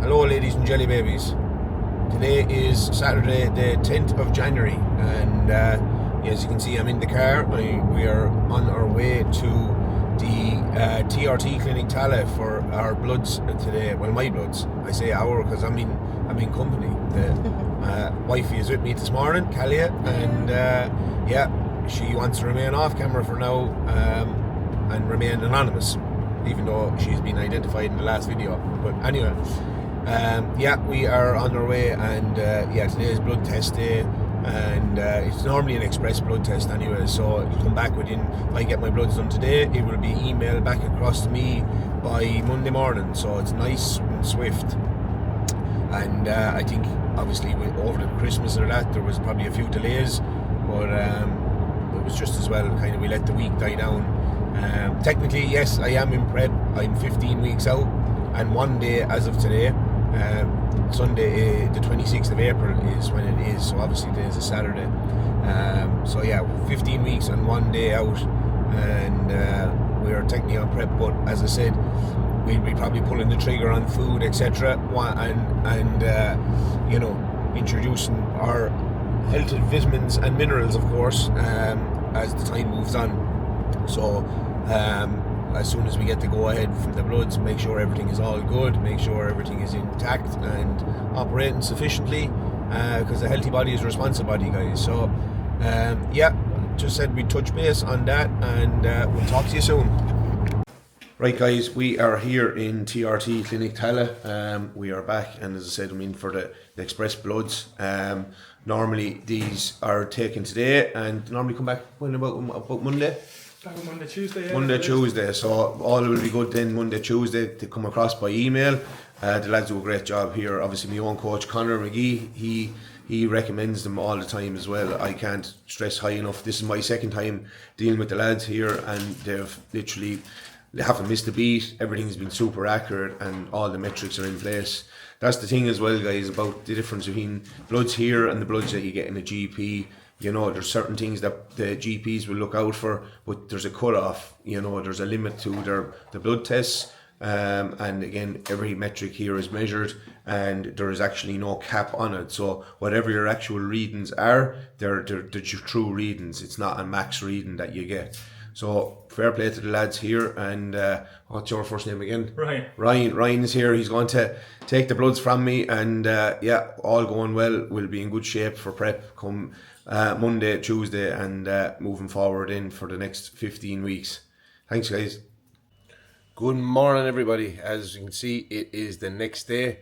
Hello ladies and jelly babies. Today is Saturday the 10th of January and as you can see I'm in the car. We are on our way to the TRT clinic Tala for our bloods today. Well, my bloods. I say our because I'm in company. The wifey is with me this morning, Kalia, and she wants to remain off camera for now and remain anonymous, even though she's been identified in the last video. But anyway, we are on our way, and today is blood test day, and it's normally an express blood test anyway, so it'll come back within, if I get my bloods done today, it will be emailed back across to me by Monday morning, so it's nice and swift. And I think obviously over the Christmas or that there was probably a few delays, but it was just as well kind of we let the week die down. Technically, yes, I am in prep. I'm 15 weeks out and one day as of today. Sunday the 26th of April is when it is, so obviously today is a Saturday. 15 weeks and one day out, and we are technically on prep, but as I said, we'll be probably pulling the trigger on food, etc., and introducing our healthy vitamins and minerals, of course, as the time moves on. So as soon as we get the go ahead from the bloods, make sure everything is all good, make sure everything is intact and operating sufficiently, because a healthy body is a responsive body, guys. So just said we'd touch base on that, and we'll talk to you soon. Right guys, we are here in TRT Clinic Tala. We are back, and as I said, I'm in for the express bloods. Normally these are taken today and normally come back when about Monday? Monday, Tuesday. Yeah, Monday, Tuesday. So all will be good then Monday, Tuesday to come across by email. The lads do a great job here. Obviously my own coach Conor McGee, he recommends them all the time as well. I can't stress high enough. This is my second time dealing with the lads here, and they haven't missed a beat. Everything's been super accurate and all the metrics are in place. That's the thing as well, guys, about the difference between bloods here and the bloods that you get in a GP. You know, there's certain things that the GPs will look out for, but there's a cut-off. You know, there's a limit to the blood tests. And again, every metric here is measured and there is actually no cap on it. So whatever your actual readings are, they're your true readings. It's not a max reading that you get. So fair play to the lads here, and what's your first name again? Ryan is here. He's going to take the bloods from me, and all going well. We'll be in good shape for prep come Monday, Tuesday, and moving forward in for the next 15 weeks. Thanks guys. Good morning everybody. As you can see, it is the next day.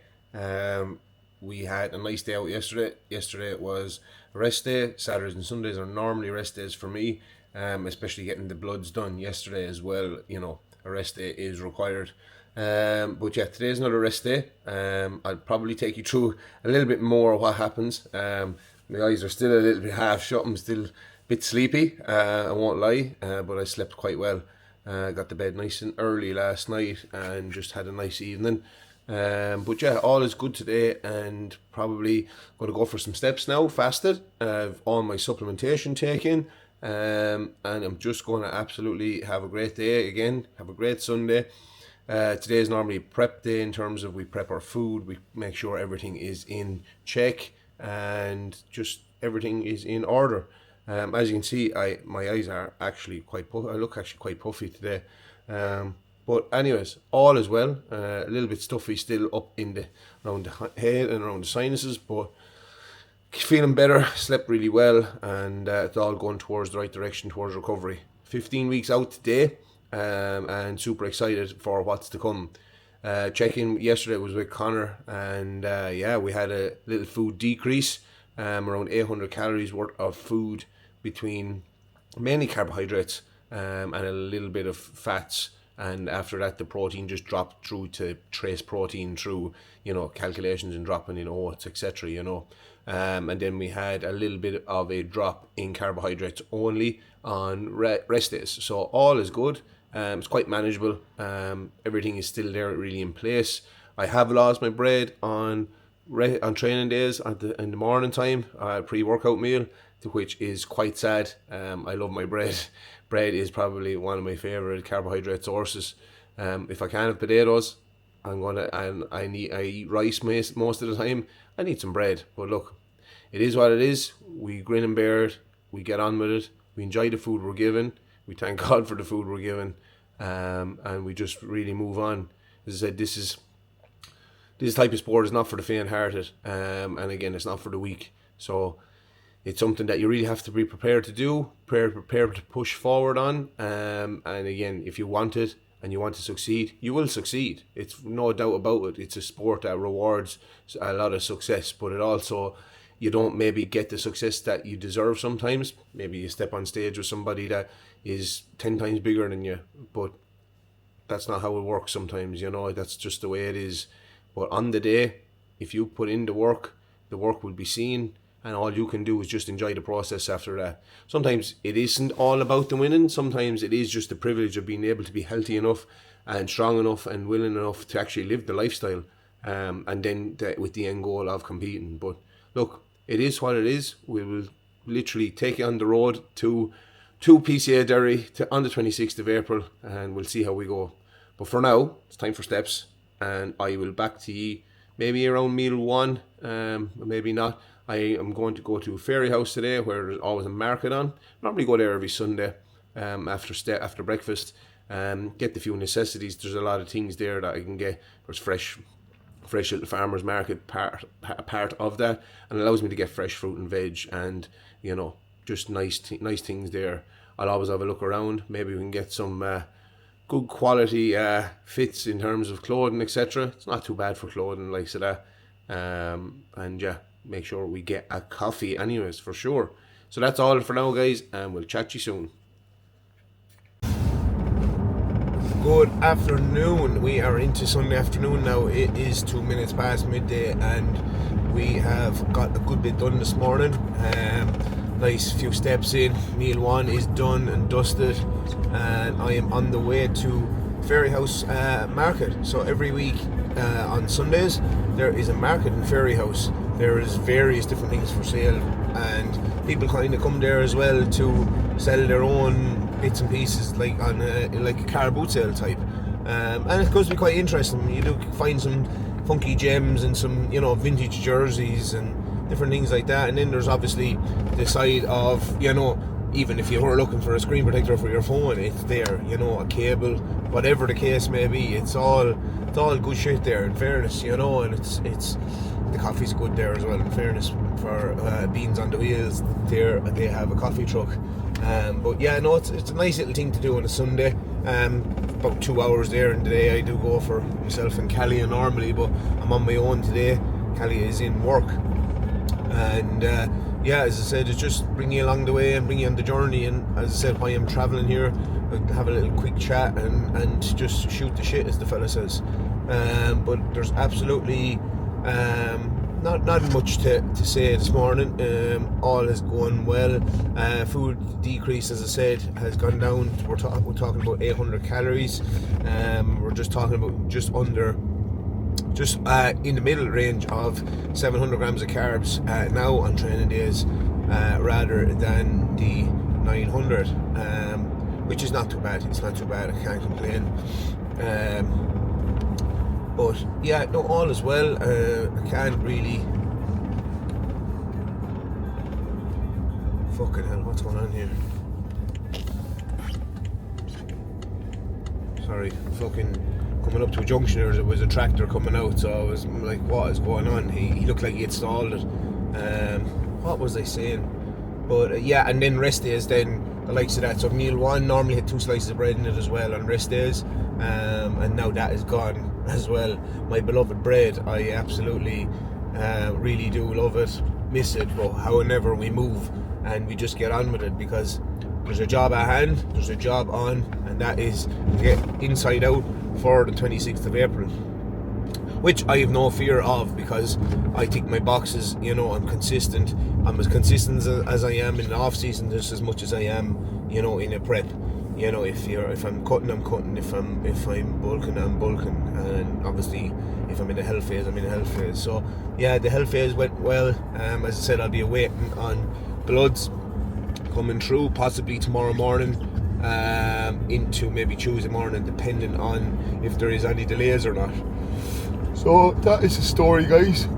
We had a nice day out yesterday. Yesterday it was a rest day. Saturdays and Sundays are normally rest days for me. Especially getting the bloods done yesterday as well. You know, a rest day is required. But yeah, today's another rest day. I'll probably take you through a little bit more of what happens. My eyes are still a little bit half shut. I'm still a bit sleepy, I won't lie, but I slept quite well. Got to bed nice and early last night and just had a nice evening. But yeah, all is good today, and probably going to go for some steps now, fasted. All my supplementation taken. And I'm just going to absolutely have a great day again, have a great Sunday. Today is normally prep day in terms of we prep our food, we make sure everything is in check and just everything is in order. As you can see, my eyes are actually quite puffy. I look actually quite puffy today. But anyways, all is well. A little bit stuffy still up around the head and around the sinuses, but feeling better, slept really well, and it's all going towards the right direction, towards recovery. 15 weeks out today, and super excited for what's to come. Check-in yesterday was with Conor, and we had a little food decrease, around 800 calories worth of food between mainly carbohydrates and a little bit of fats. And after that, the protein just dropped through to trace protein through, calculations and dropping in oats, etc., and then we had a little bit of a drop in carbohydrates only on rest days. So all is good. It's quite manageable. Everything is still there, really in place. I have lost my bread on training days in the morning time, pre-workout meal, which is quite sad. I love my bread. Bread is probably one of my favourite carbohydrate sources. If I can have potatoes, I eat rice most of the time. I need some bread, but look, it is what it is. We grin and bear it. We get on with it. We enjoy the food we're given. We thank God for the food we're given, and we just really move on. As I said, this type of sport is not for the faint-hearted, and again, it's not for the weak. So it's something that you really have to be prepared to do, prepared to push forward on. And again, if you want it and you want to succeed, you will succeed. It's no doubt about it. It's a sport that rewards a lot of success, but it also, you don't maybe get the success that you deserve sometimes. Maybe you step on stage with somebody that is 10 times bigger than you, but that's not how it works sometimes, that's just the way it is. But on the day, if you put in the work will be seen, and all you can do is just enjoy the process after that. Sometimes it isn't all about the winning. Sometimes it is just the privilege of being able to be healthy enough and strong enough and willing enough to actually live the lifestyle, and then with the end goal of competing. But look, it is what it is. We will literally take you on the road to PCA Derry on the 26th of April, and we'll see how we go. But for now, it's time for steps, and I will back to you maybe around meal 1, maybe not. I am going to go to Ferry House today, where there's always a market on. Normally go there every Sunday after breakfast, get the few necessities. There's a lot of things there that I can get. There's fresh little farmers market part of that, and allows me to get fresh fruit and veg, and just nice things there. I'll always have a look around. Maybe we can get some good quality fits in terms of clothing, etc. It's not too bad for clothing like that. And yeah, make sure we get a coffee anyways, for sure. So that's all for now, guys, and we'll chat to you soon. Good afternoon. We are into Sunday afternoon now. It is 2 minutes past midday, and we have got a good bit done this morning. Nice few steps in. Meal 1 is done and dusted, and I am on the way to Ferry House market. So every week on Sundays there is a market in Ferry House. There is various different things for sale, and people kind of come there as well to sell their own bits and pieces, like on like a car boot sale type, and it goes to be quite interesting. You do find some funky gems and some vintage jerseys and different things like that. And then there's obviously the side of even if you were looking for a screen protector for your phone, it's there. A cable, whatever the case may be, it's all good shit there, in fairness. And it's the coffee's good there as well, in fairness. For Beans on the Wheels, they have a coffee truck. But yeah, no, it's a nice little thing to do on a Sunday. About 2 hours there in the day. I do go for myself and Callie normally, but I'm on my own today. Callie is in work, and yeah, as I said, it's just bring you along the way and bring you on the journey. And as I said, while I'm travelling here, I'll have a little quick chat and just shoot the shit, as the fella says. But there's absolutely not much to say this morning. All is going well. Food decrease, as I said, has gone down. We're talking about 800 calories. We're just talking about just in the middle range of 700 grams of carbs now on training days, rather than the 900, which is not too bad. It's not too bad. I can't complain. But yeah, no, all is well. I can't really. Fucking hell, what's going on here? Sorry, fucking coming up to a junction there was a tractor coming out, so I was like, what is going on? He looked like he had stalled it. What was I saying? But yeah, and then rest days, then the likes of that. So meal 1 normally had 2 slices of bread in it as well on rest days, and now that is gone as well. My beloved bread, I absolutely really do love it, miss it, but however we move and we just get on with it, because there's a job at hand, there's a job on, and that is to get inside out for the 26th of April, which I have no fear of, because I tick my boxes. I'm consistent. I'm as consistent as I am in the off season, just as much as I am in a prep. If I'm cutting, I'm cutting. If I'm bulking, I'm bulking. And obviously, if I'm in the health phase, I'm in the health phase. So yeah, the health phase went well. As I said, I'll be waiting on bloods coming through, possibly tomorrow morning, into maybe Tuesday morning, depending on if there is any delays or not. So that is the story, guys.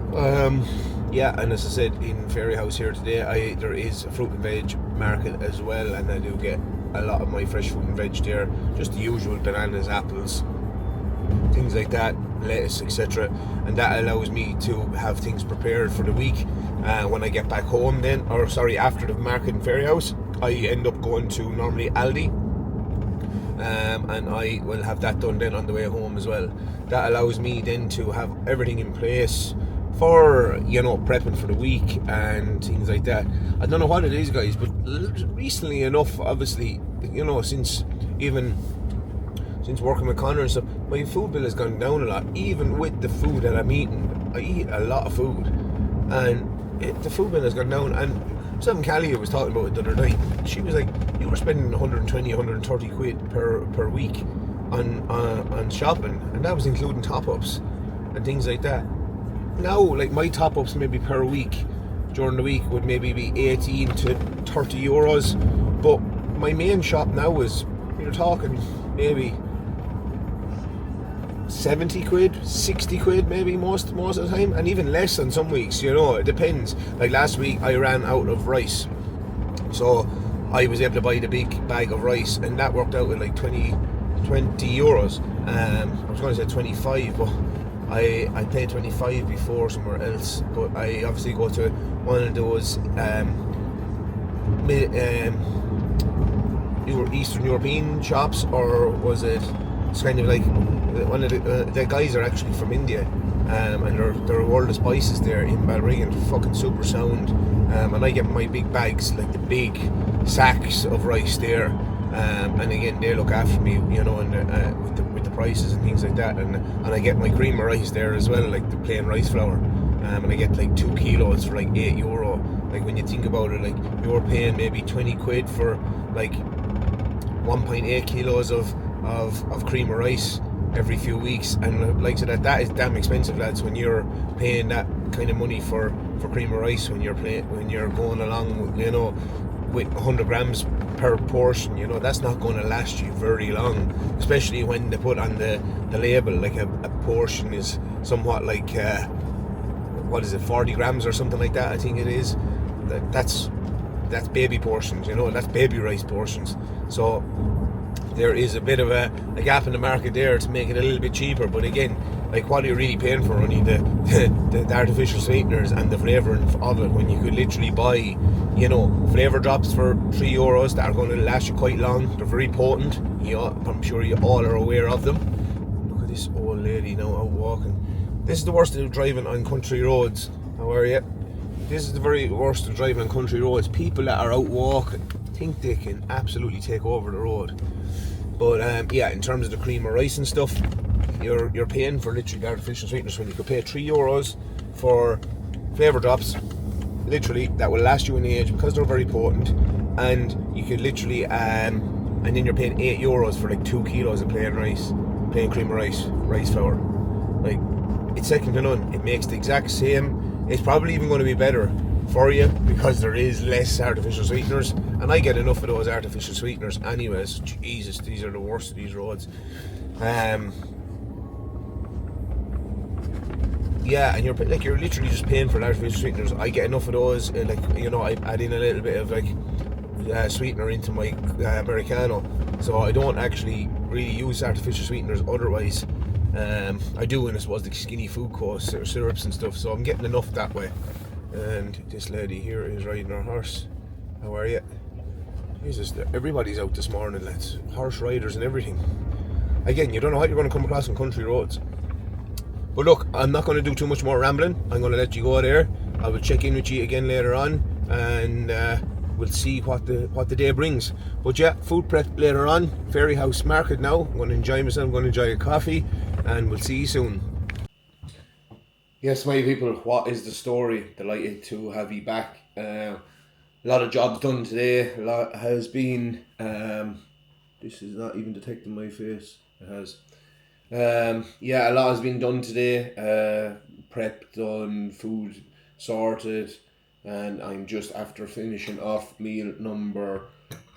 Yeah, and as I said, in Fairy House here today, there is a fruit and veg market as well, and I do get a lot of my fresh fruit and veg there. Just the usual bananas, apples, things like that, lettuce, etc. And that allows me to have things prepared for the week. When I get back home after the market in Fairy House, I end up going to normally Aldi, and I will have that done then on the way home as well. That allows me then to have everything in place for, prepping for the week and things like that. I don't know what it is, guys, but recently enough, obviously, since working with Connor and stuff, my food bill has gone down a lot. Even with the food that I'm eating, I eat a lot of food, and the food bill has gone down. And something Callie was talking about it the other night. She was like, you were spending 120, 130 quid per week on shopping, and that was including top-ups and things like that. Now, like, my top-ups maybe per week during the week would maybe be 18 to 30 euros, but my main shop now is, you're talking maybe 70 quid, 60 quid maybe most of the time, and even less on some weeks, it depends. Like last week I ran out of rice, so I was able to buy the big bag of rice, and that worked out at like 20 euros. I was going to say 25, but I paid 25 before somewhere else, but I obviously go to one of those Eastern European shops, or was it? It's kind of like one of the guys are actually from India, and they're World of Spices there in Balbriggan, fucking super sound. And I get my big bags, like the big sacks of rice there, and again they look after me, and with the prices and things like that, and I get my cream of rice there as well, like the plain rice flour, and I get like 2 kilos for like €8. Like when you think about it, like you're paying maybe 20 quid for like 1.8 kilos of cream of rice every few weeks, and like so that is damn expensive, lads, when you're paying that kind of money for cream of rice, when you're going along, with 100 grams per portion. That's not going to last you very long, especially when they put on the label like a portion is somewhat like 40 grams or something like that, I think it is. That's baby portions, that's baby rice portions. So there is a bit of a gap in the market there to make it a little bit cheaper. But again, like, what are you really paying for? Only the artificial sweeteners and the flavouring of it, when you could literally buy, flavour drops for €3 that are going to last you quite long. They're very potent. I'm sure you all are aware of them. Look at this old lady now out walking. This is the worst of driving on country roads. How are you? This is the very worst of driving on country roads. People that are out walking think they can absolutely take over the road. But in terms of the cream of rice and stuff, you're paying for literally the artificial sweeteners when you could pay €3 for flavour drops. Literally, that will last you an age because they're very potent, and you could literally and then you're paying €8 for like 2 kilos of plain cream of rice flour. Like, it's second to none. It makes the exact same. It's probably even going to be better for you because there is less artificial sweeteners, and I get enough of those artificial sweeteners anyways. Jesus, these are the worst of these roads. And you're literally just paying for the artificial sweeteners. I get enough of those, I add in a little bit of like sweetener into my Americano, so I don't actually really use artificial sweeteners otherwise. I do, and I suppose the skinny food costs or syrups and stuff, so I'm getting enough that way. And this lady here is riding her horse. How are you? Jesus, everybody's out this morning, lads. Horse riders and everything. Again, you don't know what you're going to come across on country roads. But look, I'm not going to do too much more rambling. I'm going to let you go there. I will check in with you again later on, and we'll see what the day brings. But yeah, food prep later on. Fairy House Market now. I'm going to enjoy myself. I'm going to enjoy a coffee, and we'll see you soon. Yes, my people, what is the story? Delighted to have you back. A lot of jobs done today. A lot has been. This is not even detecting my face. It has. A lot has been done today. Prep done, food sorted, and I'm just after finishing off meal number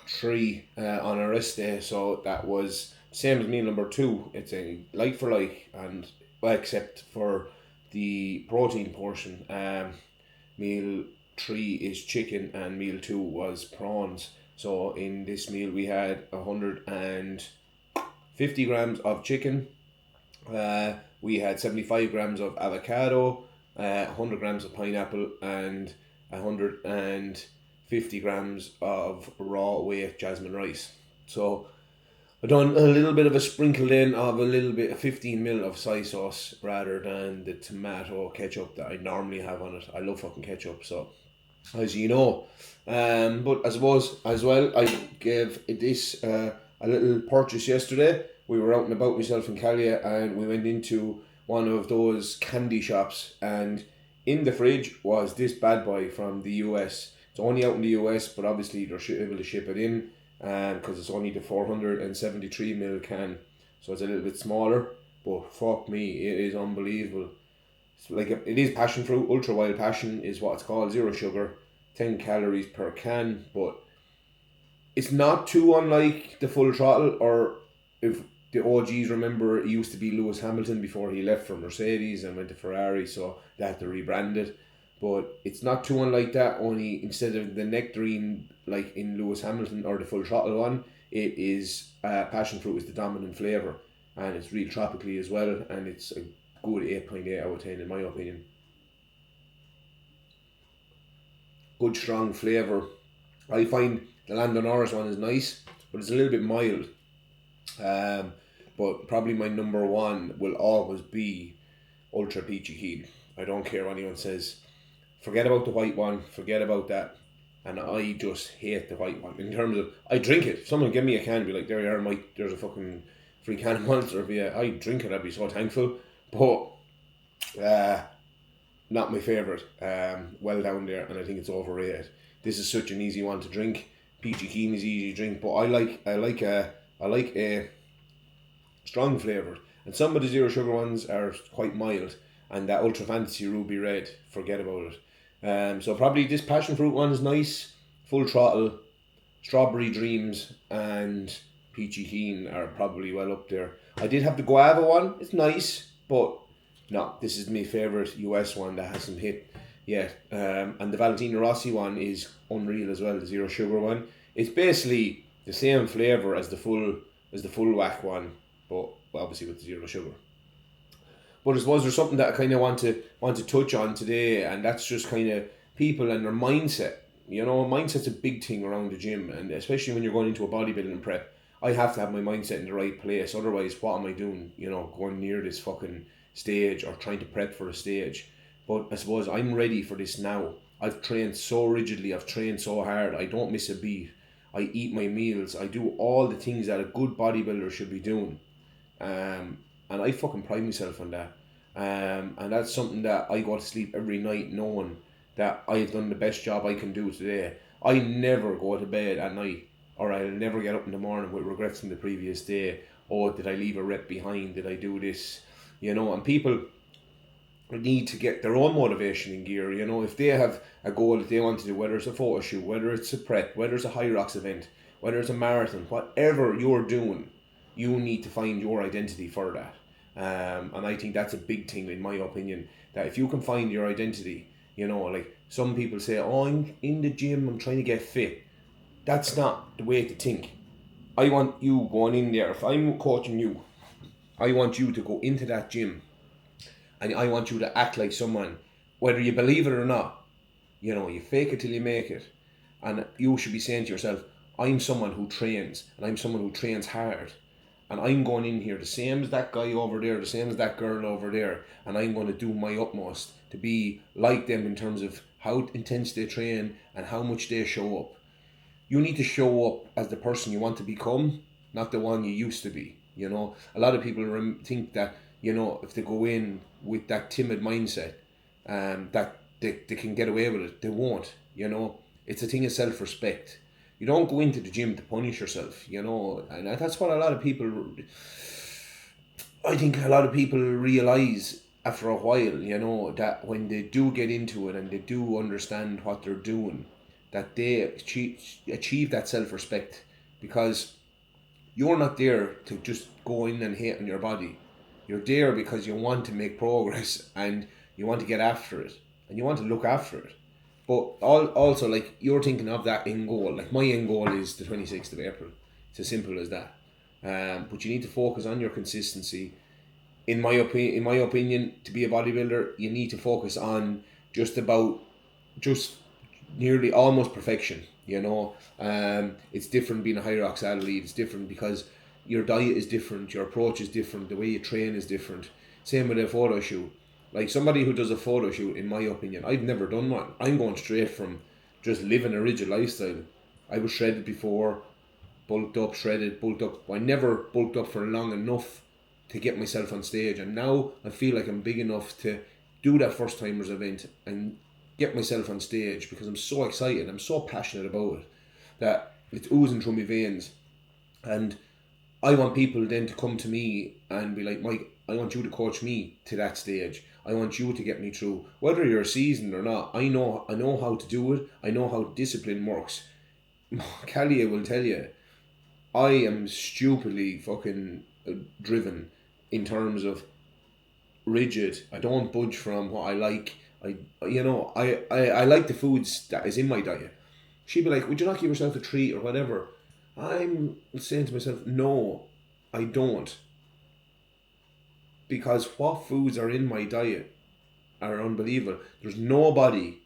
3 on a rest day. So that was same as meal number 2. It's a like for like, and except for the protein portion. Meal 3 is chicken and meal 2 was prawns. So in this meal we had 150 grams of chicken. We had 75 grams of avocado, 100 grams of pineapple, and 150 grams of raw weight jasmine rice. So I done a little bit of a sprinkle in of a little bit of 15 ml of soy sauce rather than the tomato ketchup that I normally have on it. I love fucking ketchup, so as you know. But I suppose as well, I gave this a little purchase yesterday. We were out and about, myself and Kalia, and we went into one of those candy shops, and in the fridge was this bad boy from the US. It's only out in the US, but obviously they're able to ship it in, because it's only the 473 ml can, so it's a little bit smaller. But fuck me, it is unbelievable. It's like it is passion fruit, ultra wild passion is what it's called, 0 sugar, 10 calories per can, but it's not too unlike the Full Throttle, or if the OGs remember, it used to be Lewis Hamilton before he left for Mercedes and went to Ferrari, so they had to rebrand it. But it's not too unlike that, only instead of the nectarine like in Lewis Hamilton or the Full Throttle one, it is passion fruit is the dominant flavour, and it's real tropically as well, and it's a good 8.8 out of 10 in my opinion. Good strong flavour. I find the Lando Norris one is nice, but it's a little bit mild. But probably my number one will always be Ultra Peachy Keen. I don't care what anyone says. Forget about the white one, forget about that. And I just hate the white one. In terms of, I drink it. If someone give me a can, be like, there you are, Mike, there's a fucking free can of Monster. I drink it, I'd be so thankful. But, not my favourite. Well down there, and I think it's overrated. This is such an easy one to drink. Peachy Keen is easy to drink, but I like a strong flavoured. And some of the 0 sugar ones are quite mild. And that Ultra Fantasy Ruby Red, forget about it. So probably this passion fruit one is nice. Full Throttle, Strawberry Dreams, and Peachy Keen are probably well up there. I did have the guava one. It's nice, but no, this is my favourite US one that hasn't hit yet. And the Valentino Rossi one is unreal as well. The 0 sugar one. It's basically the same flavour as the full whack one, but obviously with the 0 sugar. But I suppose there's something that I kind of want to touch on today, and that's just kind of people and their mindset. You know, mindset's a big thing around the gym, and especially when you're going into a bodybuilding prep. I have to have my mindset in the right place. Otherwise, what am I doing? You know, going near this fucking stage or trying to prep for a stage. But I suppose I'm ready for this now. I've trained so rigidly. I've trained so hard. I don't miss a beat. I eat my meals. I do all the things that a good bodybuilder should be doing. And I fucking pride myself on that. And that's something that I go to sleep every night knowing that I've done the best job I can do today. I never go to bed at night, or I'll never get up in the morning with regrets from the previous day. Oh, did I leave a rep behind? Did I do this? You know, and people need to get their own motivation in gear. You know, if they have a goal that they want to do, whether it's a photo shoot, whether it's a prep, whether it's a high rocks event, whether it's a marathon, whatever you're doing, you need to find your identity for that. And I think that's a big thing in my opinion, that if you can find your identity, you know, like some people say, oh, I'm in the gym, I'm trying to get fit. That's not the way to think. I want you going in there, if I'm coaching you, I want you to go into that gym and I want you to act like someone, whether you believe it or not. You know, you fake it till you make it. And you should be saying to yourself, I'm someone who trains, and I'm someone who trains hard. And I'm going in here the same as that guy over there, the same as that girl over there, and I'm going to do my utmost to be like them in terms of how intense they train and how much they show up. You need to show up as the person you want to become, not the one you used to be. You know, a lot of people think that, you know, if they go in with that timid mindset, that they can get away with it. They won't. You know, it's a thing of self-respect. You don't go into the gym to punish yourself, you know, and that's what I think a lot of people realise after a while, you know, that when they do get into it and they do understand what they're doing, that they achieve that self-respect, because you're not there to just go in and hate on your body. You're there because you want to make progress and you want to get after it and you want to look after it. But also, like, you're thinking of that end goal. Like, my end goal is the 26th of April. It's as simple as that. But you need to focus on your consistency. In my opinion, to be a bodybuilder, you need to focus on just nearly almost perfection. It's different being a high rocks athlete. It's different because your diet is different, your approach is different, the way you train is different. Same with a photo shoot. Like, somebody who does a photo shoot, in my opinion, I've never done one. I'm going straight from just living a rigid lifestyle. I was shredded before, bulked up, shredded, bulked up. I never bulked up for long enough to get myself on stage, and now I feel like I'm big enough to do that first timers event and get myself on stage because I'm so excited, I'm so passionate about it that it's oozing through my veins. And I want people then to come to me and be like, Mike, I want you to coach me to that stage. I want you to get me through. Whether you're seasoned or not, I know how to do it. I know how discipline works. Callie will tell you, I am stupidly fucking driven in terms of rigid. I don't budge from what I like. I like the foods that is in my diet. She'd be like, would you not give yourself a treat or whatever? I'm saying to myself, no, I don't. Because what foods are in my diet are unbelievable. There's nobody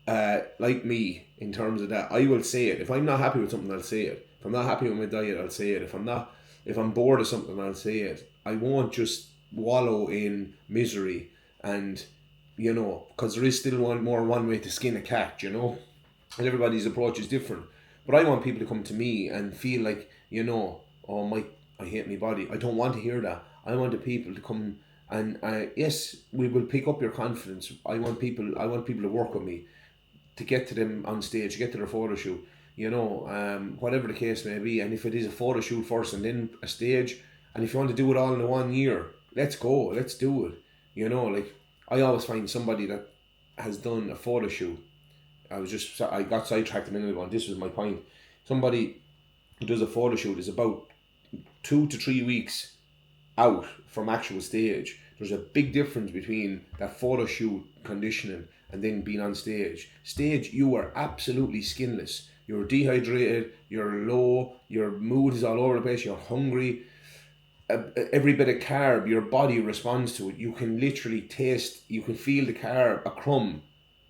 like me in terms of that. I will say it. If I'm not happy with something, I'll say it. If I'm not happy with my diet, I'll say it. If I'm bored of something, I'll say it. I won't just wallow in misery and, because there is still one way to skin a cat, and everybody's approach is different. But I want people to come to me and feel like, oh, Mike, I hate my body. I don't want to hear that. I want the people to come and yes, we will pick up your confidence. I want people to work with me to get to them on stage, to get to their photo shoot, whatever the case may be. And if it is a photo shoot first and then a stage, and if you want to do it all in 1 year, let's go, let's do it. Like, I always find somebody that has done a photo shoot. I got sidetracked a minute ago, and this was my point. Somebody who does a photo shoot is about 2 to 3 weeks out from actual stage. There's a big difference between that photo shoot conditioning and then being on stage. Stage, you are absolutely skinless. You're dehydrated, you're low, your mood is all over the place, you're hungry. Every bit of carb, your body responds to it. You can literally taste, you can feel the carb, a crumb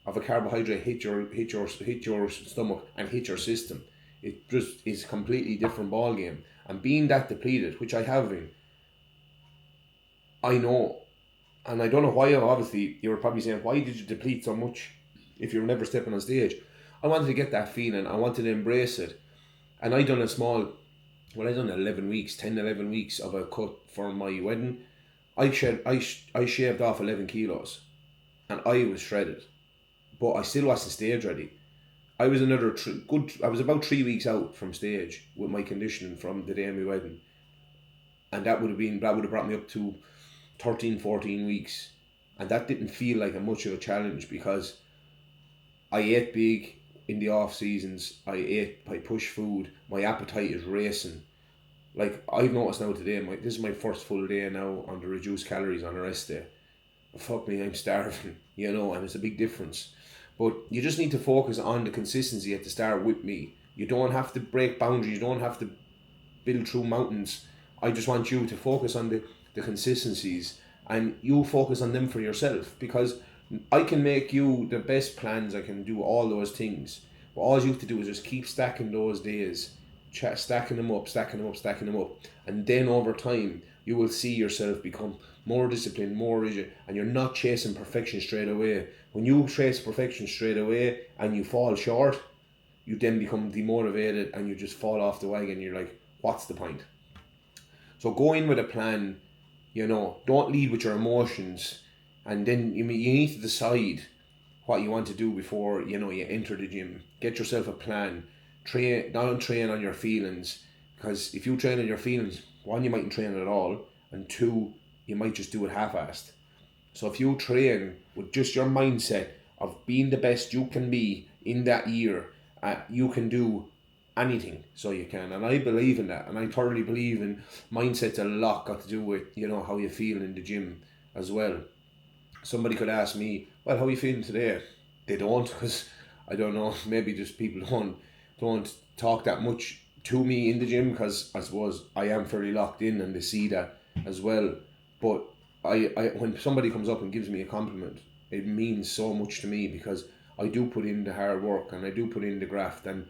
of a carbohydrate hit your stomach and hit your system. It just is a completely different ball game. And being that depleted, which I have been, I know, and I don't know why. Obviously, you were probably saying, why did you deplete so much if you were never stepping on stage? I wanted to get that feeling. I wanted to embrace it. And I done 11 weeks of a cut for my wedding. I shaved off 11 kilos and I was shredded, but I still wasn't stage ready. I was I was about 3 weeks out from stage with my conditioning from the day of my wedding. And that would have brought me up to 13, 14 weeks. And that didn't feel like much of a challenge because I ate big in the off seasons. I pushed food. My appetite is racing. Like, I've noticed now today, this is my first full day now on the reduced calories on a rest day. Fuck me, I'm starving, and it's a big difference. But you just need to focus on the consistency at the start with me. You don't have to break boundaries. You don't have to build through mountains. I just want you to focus on the consistencies, and you focus on them for yourself, because I can make you the best plans. I can do all those things, but all you have to do is just keep stacking those days, stacking them up, and then over time you will see yourself become more disciplined, more rigid, and you're not chasing perfection straight away. When you chase perfection straight away and you fall short, you then become demotivated and you just fall off the wagon. You're like, what's the point? So go in with a plan, don't lead with your emotions, and then you need to decide what you want to do before you enter the gym. Get yourself a plan. Don't train on your feelings, because if you train on your feelings, one, you mightn't train at all, and two, you might just do it half-assed. So if you train with just your mindset of being the best you can be in that year, you can do anything, so you can. And I believe in that, and I thoroughly believe in mindset's a lot got to do with, you know, how you feel in the gym as well. Somebody could ask me, well, how are you feeling today? They don't, because I don't know, maybe just people don't talk that much to me in the gym, because I suppose I am fairly locked in and they see that as well. But I when somebody comes up and gives me a compliment, it means so much to me, because I do put in the hard work and I do put in the graft. And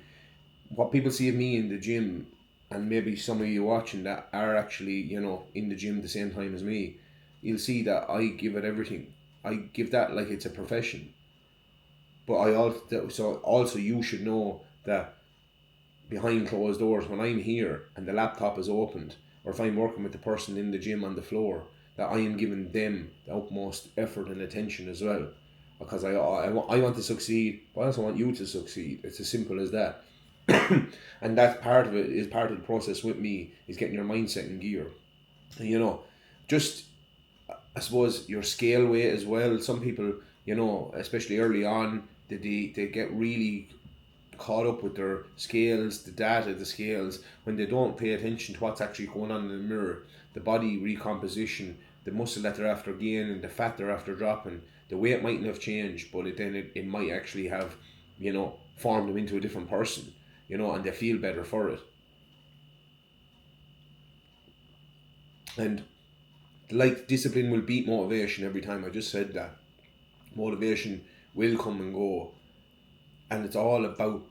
what people see of me in the gym, and maybe some of you watching that are actually, you know, in the gym the same time as me, you'll see that I give it everything. I give that like it's a profession. But also you should know that behind closed doors, when I'm here and the laptop is opened, or if I'm working with the person in the gym on the floor, that I am giving them the utmost effort and attention as well, because I want to succeed, but I also want you to succeed. It's as simple as that. And that part of it is part of the process with me, is getting your mindset in gear. And, you know, just, I suppose, your scale weight as well. Some people, you know, especially early on, they get really caught up with their scales, the data, the scales, when they don't pay attention to what's actually going on in the mirror, the body recomposition, the muscle that they're after gaining, the fat they're after dropping. The weight mightn't have changed, but it might actually have, you know, formed them into a different person, you know, and they feel better for it. And like, discipline will beat motivation every time. I just said that. Motivation will come and go, and it's all about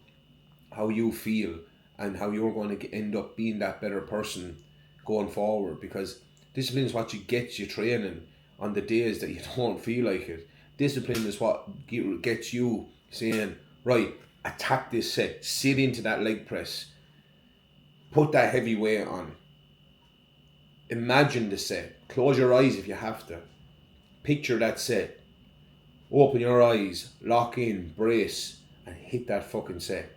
how you feel and how you're going to end up being that better person going forward, because discipline is what you get you training on the days that you don't feel like it. Discipline is what gets you saying, right, attack this set, sit into that leg press, put that heavy weight on, imagine the set, close your eyes if you have to, picture that set, open your eyes, lock in, brace, and hit that fucking set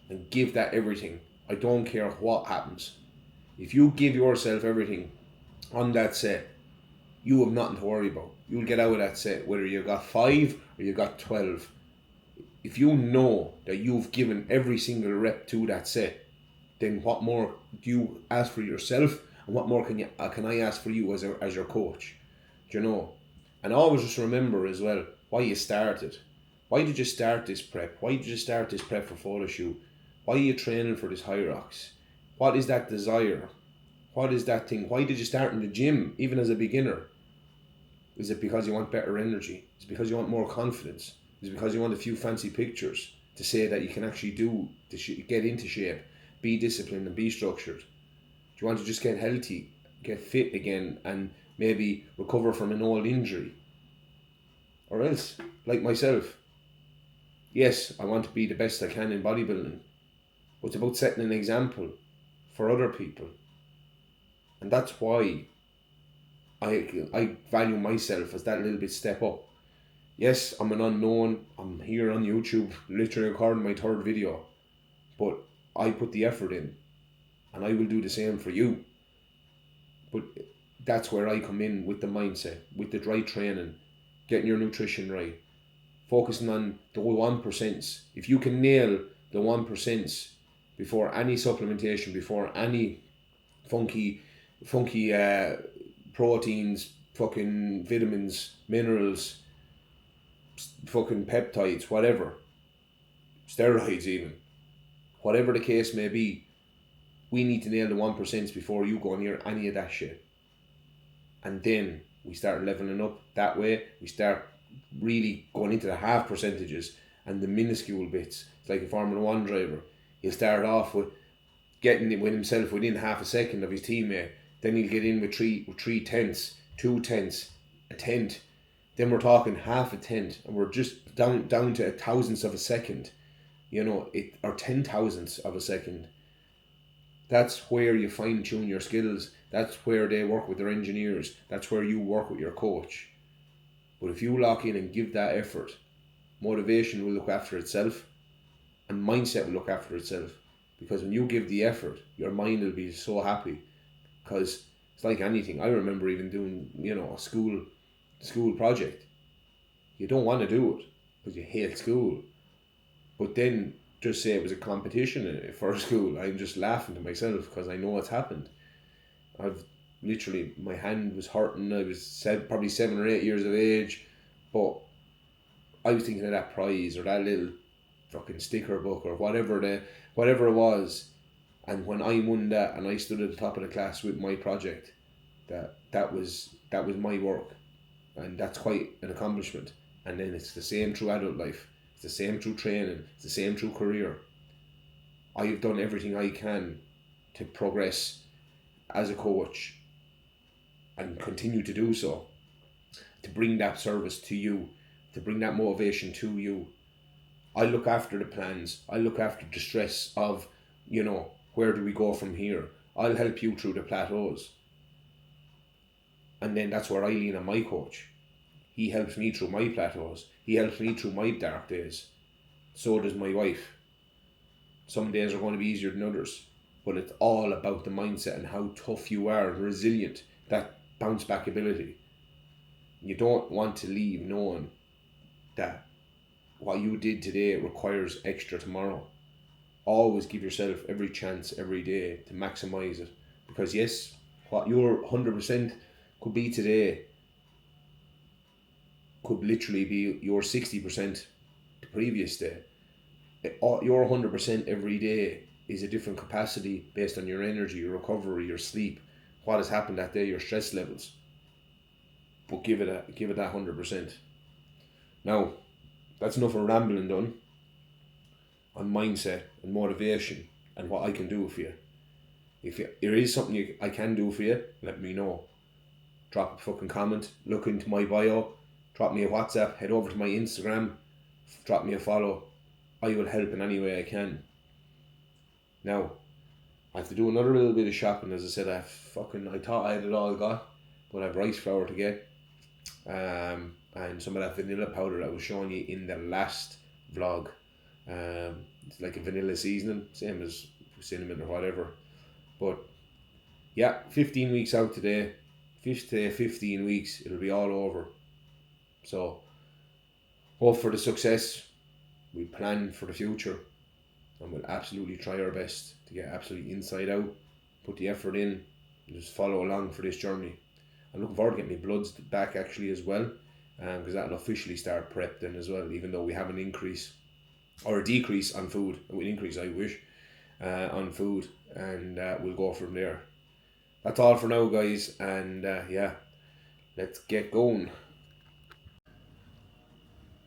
and give that everything. I don't care what happens. If you give yourself everything on that set, you have nothing to worry about. You'll get out of that set, whether you got 5 or you got 12. If you know that you've given every single rep to that set, then what more do you ask for yourself, and what more can I ask for you as your coach? Do you know? And always just remember as well why you started. Why did you start this prep? Why did you start this prep for photo shoot? Why are you training for this high rocks? What is that desire? What is that thing? Why did you start in the gym, even as a beginner? Is it because you want better energy? Is it because you want more confidence? Is it because you want a few fancy pictures to say that you can actually get into shape, be disciplined and be structured? Do you want to just get healthy, get fit again, and maybe recover from an old injury? Or else, like myself, yes, I want to be the best I can in bodybuilding, but it's about setting an example for other people. And that's why I value myself as that little bit step up. Yes, I'm an unknown. I'm here on YouTube, literally recording my 3rd video, but I put the effort in, and I will do the same for you. But that's where I come in with the mindset, with the right training, getting your nutrition right, focusing on the 1%. If you can nail the 1% before any supplementation, before any funky proteins, fucking vitamins, minerals, fucking peptides, whatever, steroids even, whatever the case may be, we need to nail the 1% before you go near any of that shit. And then we start leveling up that way. We start really going into the half percentages and the minuscule bits. It's like a Formula 1 driver. He'll start off with getting it with himself within half a second of his teammate. Then he'll get in with three tenths, 2 tenths, a tenth. Then we're talking half a tenth, and we're just down to a thousandth of a second, you know, or 10,000ths of a second. That's where you fine tune your skills. That's where they work with their engineers. That's where you work with your coach. But if you lock in and give that effort, motivation will look after itself, and mindset will look after itself. Because when you give the effort, your mind will be so happy. Because it's like anything. I remember even doing, you know, a school project. You don't want to do it because you hate school. But then just say it was a competition for school. I'm just laughing to myself because I know what's happened. I've literally, my hand was hurting. I was probably 7 or 8 years of age, but I was thinking of that prize or that little fucking sticker book or whatever it was. And when I won that and I stood at the top of the class with my project, that was my work, and that's quite an accomplishment. And then it's the same through adult life. It's the same through training. It's the same through career. I've done everything I can to progress as a coach and continue to do so, to bring that service to you, to bring that motivation to you. I look after the plans. I look after the stress of, where do we go from here? I'll help you through the plateaus. And then that's where I lean on my coach. He helps me through my plateaus. He helps me through my dark days. So does my wife. Some days are going to be easier than others, but it's all about the mindset and how tough you are and resilient, that bounce back ability. You don't want to leave knowing that what you did today requires extra tomorrow. Always give yourself every chance every day to maximize it, because yes, what your 100% could be today could literally be your 60% the previous day. Your 100% every day is a different capacity based on your energy, your recovery, your sleep, what has happened that day, your stress levels. But give it that 100%. Now, that's enough of rambling done on mindset and motivation and what I can do for you. If there is something I can do for you, let me know. Drop a fucking comment, look into my bio, drop me a WhatsApp, head over to my Instagram, drop me a follow. I will help in any way I can. Now, I have to do another little bit of shopping. As I said, I thought I had it all got, but I have rice flour to get, and some of that vanilla powder that I was showing you in the last vlog. It's like a vanilla seasoning, same as cinnamon or whatever. But yeah, 15 weeks out today. 15 weeks, it'll be all over. So, hope for the success. We plan for the future, and we'll absolutely try our best to get absolutely inside out, put the effort in, and just follow along for this journey. I'm looking forward to getting my bloods back actually as well, because that'll officially start prep then as well, even though we have an increase or a decrease on food. An increase, I wish, on food, and we'll go from there. That's all for now, guys, and let's get going.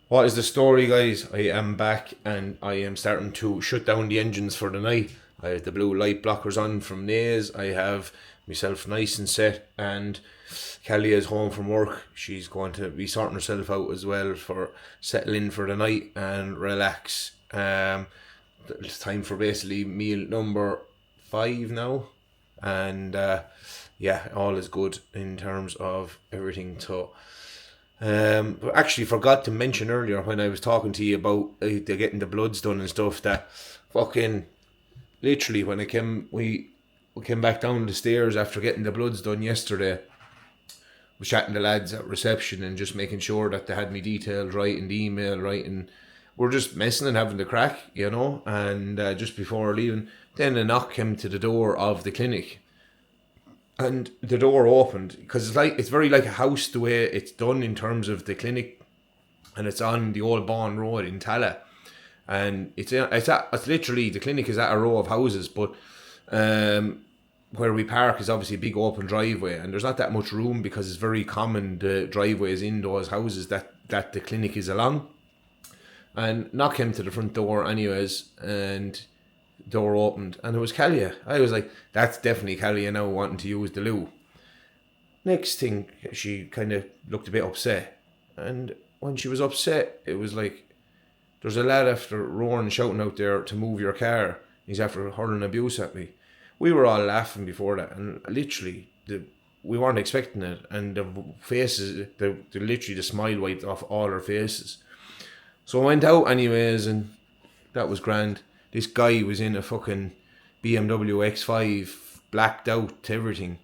What is the story, guys? I am back and I am starting to shut down the engines for the night. I have the blue light blockers on from Naze. I have myself nice and set, and Kelly is home from work. She's going to be sorting herself out as well for settling for the night and relax. It's time for basically meal number 5 now, and all is good in terms of everything. But actually forgot to mention earlier when I was talking to you about getting the bloods done and stuff, that fucking literally when we came back down the stairs after getting the bloods done yesterday, was chatting to lads at reception and just making sure that they had me details right and the email right, and we're just messing and having the crack, and just before leaving, then a knock came to the door of the clinic. And the door opened, because it's very like a house the way it's done in terms of the clinic, and it's on the old Bawn Road in Tala, and it's literally, the clinic is at a row of houses, but where we park is obviously a big open driveway, and there's not that much room because it's very common, the driveways in those houses that the clinic is along. And knock came to the front door anyways, and door opened, and it was Kalia. I was like, that's definitely Kalia now wanting to use the loo. Next thing, she kind of looked a bit upset, and when she was upset, it was like, there's a lad after roaring and shouting out there to move your car. He's after hurling abuse at me. We were all laughing before that, and literally we weren't expecting it, and the faces, literally the smile wiped off all our faces. So I went out anyways, and that was grand. This guy was in a fucking BMW X5, blacked out to everything.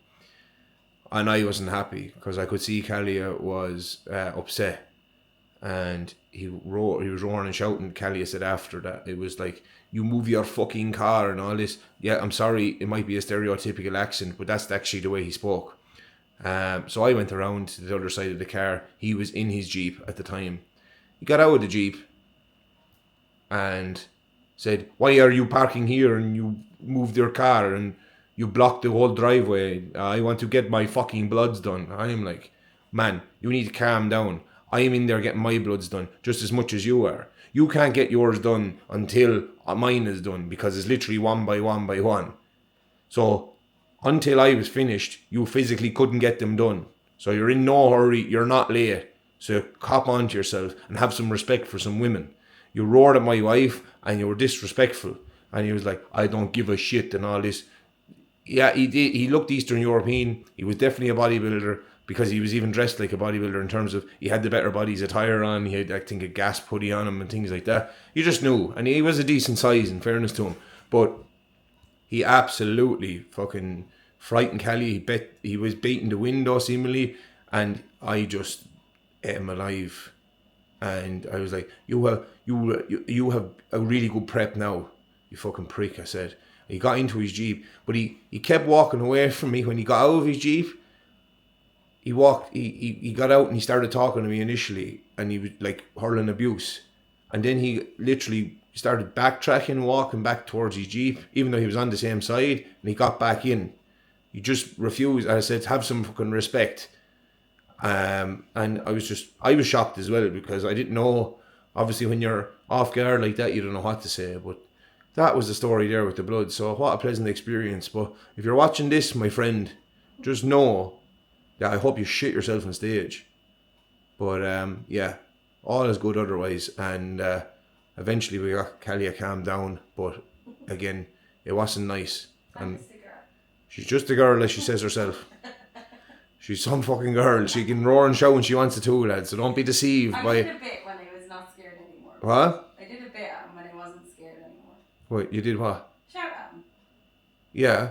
And I wasn't happy because I could see Kalia was upset. and he was roaring and shouting. Callie said after that, it was like, you move your fucking car and all this. Yeah, I'm sorry, it might be a stereotypical accent, but that's actually the way he spoke. So I went around to the other side of the car. He was in his Jeep at the time. He got out of the Jeep and said, why are you parking here and you moved your car and you blocked the whole driveway? I want to get my fucking bloods done. I'm like, man, you need to calm down. I am in there getting my bloods done just as much as you are. You can't get yours done until mine is done, because it's literally one by one by one. So until I was finished, you physically couldn't get them done. So you're in no hurry, you're not late. So cop onto yourself and have some respect for some women. You roared at my wife and you were disrespectful. And he was like, I don't give a shit and all this. Yeah, he did. He looked Eastern European. He was definitely a bodybuilder, because he was even dressed like a bodybuilder in terms of he had the better body's attire on. He had, I think, a gas putty on him and things like that. You just knew. And he was a decent size, in fairness to him. But he absolutely fucking frightened Callie. He was beating the window seemingly, and I just ate him alive. And I was like, you have a really good prep now, you fucking prick, I said. He got into his Jeep, but he kept walking away from me. When he got out of his Jeep, he got out and he started talking to me initially, and he was like hurling abuse. And then he literally started backtracking, walking back towards his Jeep, even though he was on the same side, and he got back in. He just refused. I said, have some fucking respect. And I was shocked as well, because I didn't know. Obviously, when you're off guard like that, you don't know what to say. But that was the story there with the blood. So what a pleasant experience. But if you're watching this, my friend, just know that I hope you shit yourself on stage. But yeah, all is good otherwise. And eventually we got Callie calmed down. But again, it wasn't nice. And she's just a girl, as she says herself. She's some fucking girl. She can roar and shout when she wants to too, lad. So don't be deceived by... I did a bit when I was not scared anymore. What? I did a bit when I wasn't scared anymore. Wait, you did what? Shout at him. Yeah.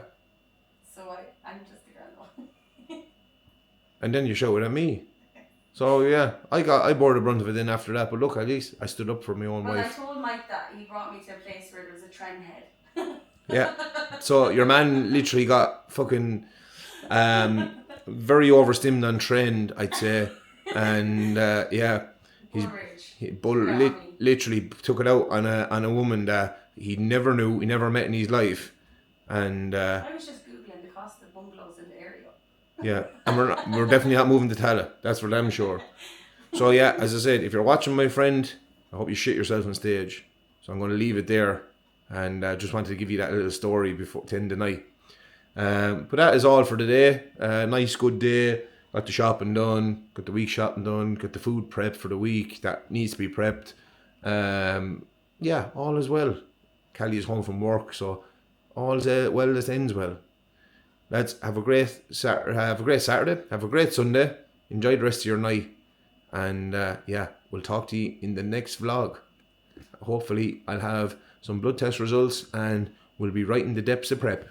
So I'm just a girl. And then you shouted at me. So yeah, I bore the brunt of it then after that. But look, at least I stood up for my own Well, wife. I told Mike that he brought me to a place where there was a trend head. Yeah. So your man literally got fucking very overstimmed on trend, I'd say. And yeah, he literally took it out on a woman that he never knew, he never met in his life. And I was just googling the cost of bungalows in the area. yeah, and we're definitely not moving to Tala. That's for damn sure. So yeah, as I said, if you're watching, my friend, I hope you shit yourself on stage. So I'm going to leave it there, and just wanted to give you that little story before to end the night. But that is all for today. Nice, good day. Got the shopping done. Got the week shopping done. Got the food prepped for the week that needs to be prepped. Yeah, all is well. Callie is home from work, so all's well that ends well. Lads, have a great Saturday. Have a great Sunday. Enjoy the rest of your night. And yeah, we'll talk to you in the next vlog. Hopefully, I'll have some blood test results and we'll be right in the depths of prep.